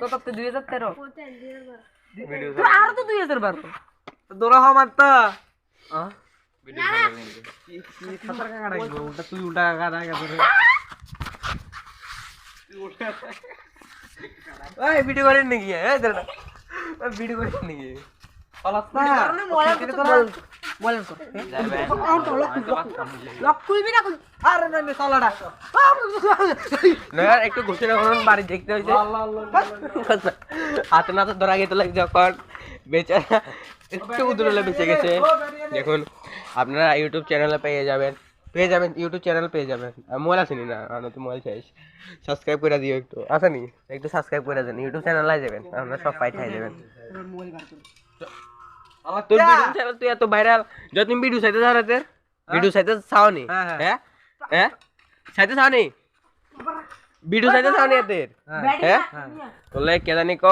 কত 2013 ভিডিও আর তো 2012 দৌড়া হওয়া মারতা ভিডিও খাতার কাকা ডাকবো ওটা তুই উল্টা কাকা ডাকা ধরে ওই ভিডিও করেন নাকি এই দাঁড়া ওই ভিডিও করেন নাকি পালাস্তা বলেন কর লক খুলবি না আরে না সালাডা না একটু ঘোষণা করুন বাড়ি দেখতে হইছে হাতে না তো ধরা গেতে লাগে যখন বেচারা একটু দূরে বেঁচে গেছে দেখুন আপনারা ইউটিউব চ্যানেলে পেয়ে যাবেন ইউটিউব চ্যানেল পেয়ে যাবেন মোবাইল আসেনি না আমরা তো মোবাইল শেষ সাবস্ক্রাইব করে দিও একটু আসেনি একটু সাবস্ক্রাইব করে দেন ইউটিউব চ্যানেলে যাবেন আপনারা সব পাইতে যাবেন তোর ভিডিও চ্যানেল তুই এত ভাইরাল যদি তুমি ভিডিও চাইতে চাও রাতে ভিডিও চাইতে চাওনি হ্যাঁ হ্যাঁ চাইতে চাওনি ভিডিও চাইতে চাওনি এতে হ্যাঁ বলে কে জানি ক